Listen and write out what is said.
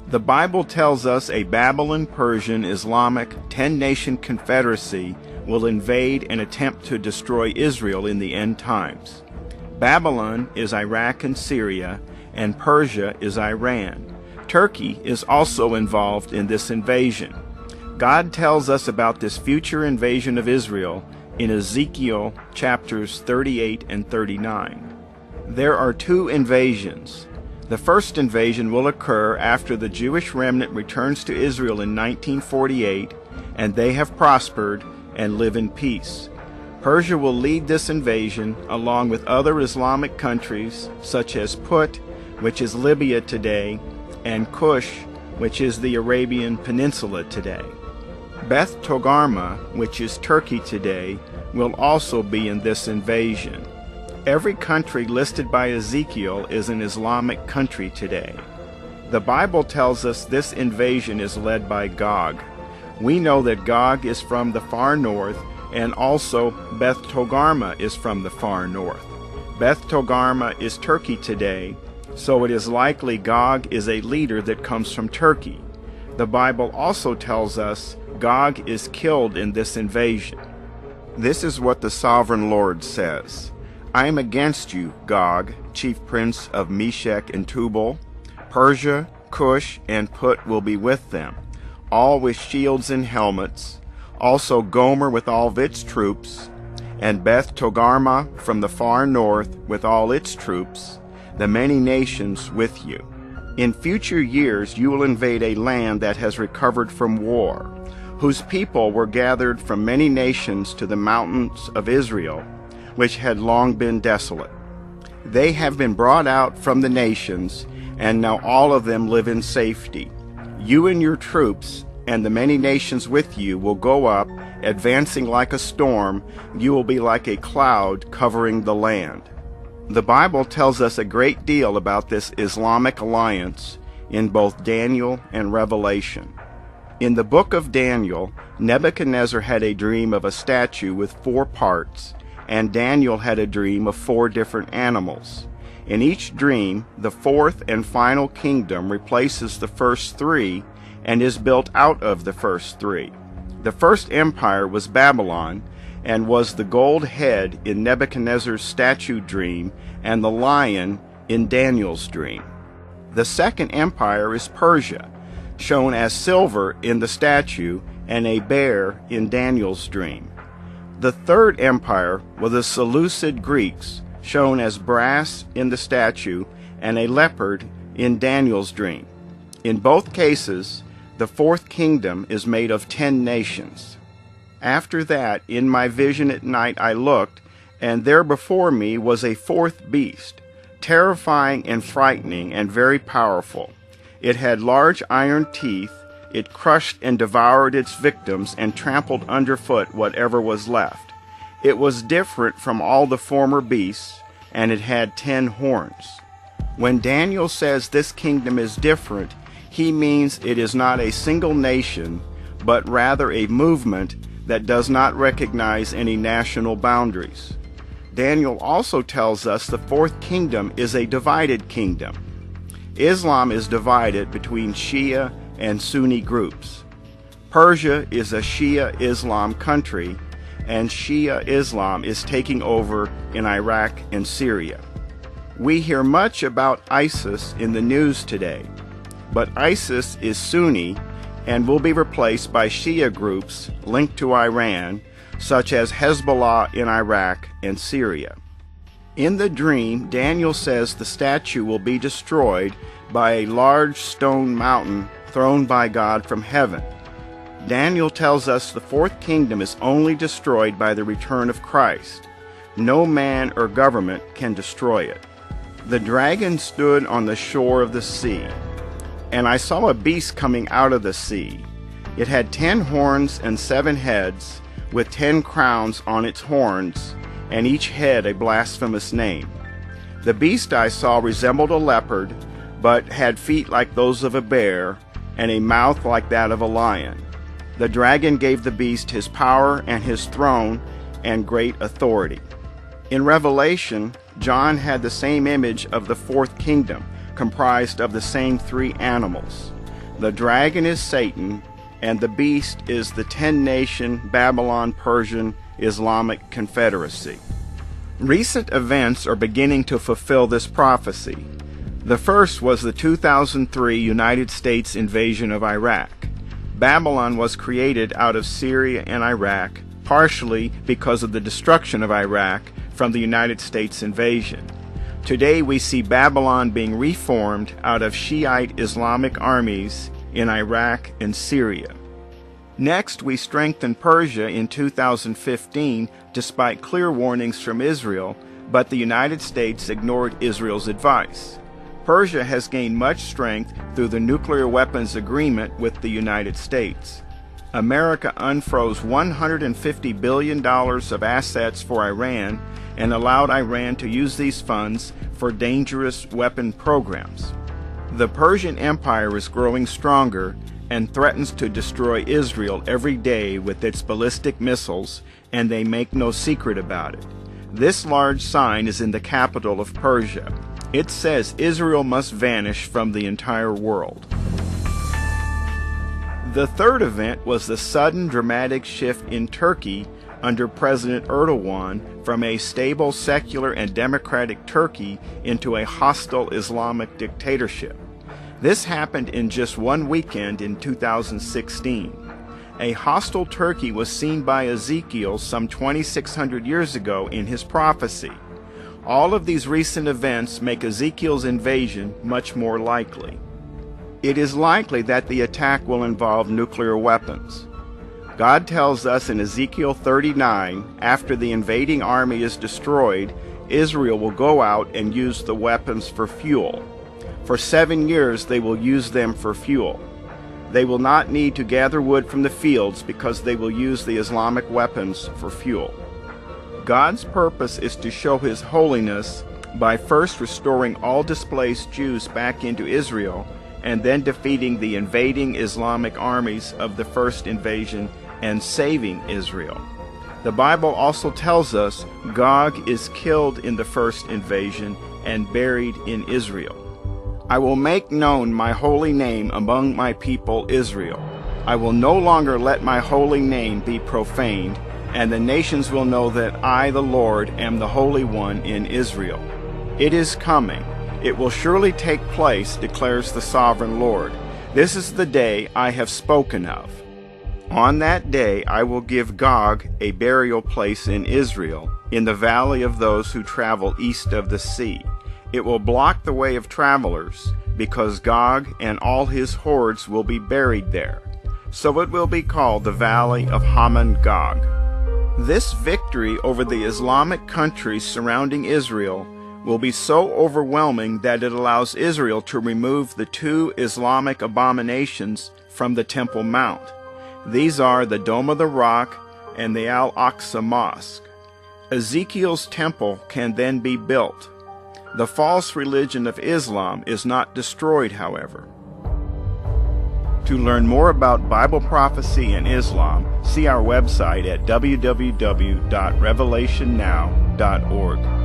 The Bible tells us a Babylon-Persian Islamic 10-nation confederacy will invade and attempt to destroy Israel in the end times. Babylon is Iraq and Syria, and Persia is Iran. Turkey is also involved in this invasion. God tells us about this future invasion of Israel in Ezekiel chapters 38 and 39. There are two invasions. The first invasion will occur after the Jewish remnant returns to Israel in 1948, and they have prospered and live in peace. Persia will lead this invasion along with other Islamic countries such as Put, which is Libya today, and Kush, which is the Arabian Peninsula today. Beth Togarmah, which is Turkey today, will also be in this invasion. Every country listed by Ezekiel is an Islamic country today. The Bible tells us this invasion is led by Gog. We know that Gog is from the far north, and also Beth Togarmah is from the far north. Beth Togarmah is Turkey today, so it is likely Gog is a leader that comes from Turkey. The Bible also tells us Gog is killed in this invasion. This is what the Sovereign Lord says. I am against you, Gog, chief prince of Meshech and Tubal. Persia, Cush, and Put will be with them, all with shields and helmets, also Gomer with all of its troops, and Beth Togarmah from the far north with all its troops, the many nations with you. In future years you will invade a land that has recovered from war, whose people were gathered from many nations to the mountains of Israel, which had long been desolate. They have been brought out from the nations, and now all of them live in safety. You and your troops and the many nations with you will go up, advancing like a storm. You will be like a cloud covering the land. The Bible tells us a great deal about this Islamic alliance in both Daniel and Revelation. In the book of Daniel, Nebuchadnezzar had a dream of a statue with 4 parts, and Daniel had a dream of 4 different animals. In each dream, the 4th and final kingdom replaces the first 3 and is built out of the first 3. The first empire was Babylon, and was the gold head in Nebuchadnezzar's statue dream and the lion in Daniel's dream. The second empire is Persia, shown as silver in the statue and a bear in Daniel's dream. The third empire was the Seleucid Greeks, shown as brass in the statue and a leopard in Daniel's dream. In both cases, the 4th kingdom is made of 10 nations. After that, in my vision at night I looked, and there before me was a 4th beast, terrifying and frightening and very powerful. It had large iron teeth. It crushed and devoured its victims and trampled underfoot whatever was left. It was different from all the former beasts, and it had 10 horns. When Daniel says this kingdom is different, he means it is not a single nation, but rather a movement that does not recognize any national boundaries. Daniel also tells us the 4th kingdom is a divided kingdom. Islam is divided between Shia and Sunni groups. Persia is a Shia Islam country, and Shia Islam is taking over in Iraq and Syria. We hear much about ISIS in the news today, but ISIS is Sunni and will be replaced by Shia groups linked to Iran, such as Hezbollah in Iraq and Syria. In the dream, Daniel says the statue will be destroyed by a large stone mountain thrown by God from heaven. Daniel tells us the 4th kingdom is only destroyed by the return of Christ. No man or government can destroy it. The dragon stood on the shore of the sea, and I saw a beast coming out of the sea. It had 10 horns and 7 heads, with 10 crowns on its horns, and each head a blasphemous name. The beast I saw resembled a leopard, but had feet like those of a bear, and a mouth like that of a lion. The dragon gave the beast his power and his throne and great authority. In Revelation, John had the same image of the 4th kingdom, comprised of the same 3 animals. The dragon is Satan, and the beast is the 10-nation Babylon-Persian Islamic Confederacy. Recent events are beginning to fulfill this prophecy. The first was the 2003 United States invasion of Iraq. Babylon was created out of Syria and Iraq, partially because of the destruction of Iraq from the United States invasion. Today we see Babylon being reformed out of Shiite Islamic armies in Iraq and Syria. Next, we strengthened Persia in 2015 despite clear warnings from Israel, but the United States ignored Israel's advice. Persia has gained much strength through the nuclear weapons agreement with the United States. America unfroze $150 billion of assets for Iran and allowed Iran to use these funds for dangerous weapon programs. The Persian Empire is growing stronger and threatens to destroy Israel every day with its ballistic missiles, and they make no secret about it. This large sign is in the capital of Persia. It says Israel must vanish from the entire world. The third event was the sudden dramatic shift in Turkey under President Erdogan from a stable, secular, and democratic Turkey into a hostile Islamic dictatorship. This happened in just one weekend in 2016. A hostile Turkey was seen by Ezekiel some 2,600 years ago in his prophecy. All of these recent events make Ezekiel's invasion much more likely. It is likely that the attack will involve nuclear weapons. God tells us in Ezekiel 39, after the invading army is destroyed, Israel will go out and use the weapons for fuel. For 7 years they will use them for fuel. They will not need to gather wood from the fields because they will use the Islamic weapons for fuel. God's purpose is to show His holiness by first restoring all displaced Jews back into Israel and then defeating the invading Islamic armies of the first invasion and saving Israel. The Bible also tells us Gog is killed in the first invasion and buried in Israel. I will make known my holy name among my people Israel. I will no longer let my holy name be profaned, and the nations will know that I, the Lord, am the Holy One in Israel. It is coming. It will surely take place, declares the sovereign Lord. This is the day I have spoken of. On that day I will give Gog a burial place in Israel, in the valley of those who travel east of the sea. It will block the way of travelers, because Gog and all his hordes will be buried there. So it will be called the Valley of Hamon-Gog. This victory over the Islamic countries surrounding Israel will be so overwhelming that it allows Israel to remove the 2 Islamic abominations from the Temple Mount. These are the Dome of the Rock and the Al-Aqsa Mosque. Ezekiel's temple can then be built. The false religion of Islam is not destroyed, however. To learn more about Bible prophecy and Islam, see our website at www.revelationnow.org.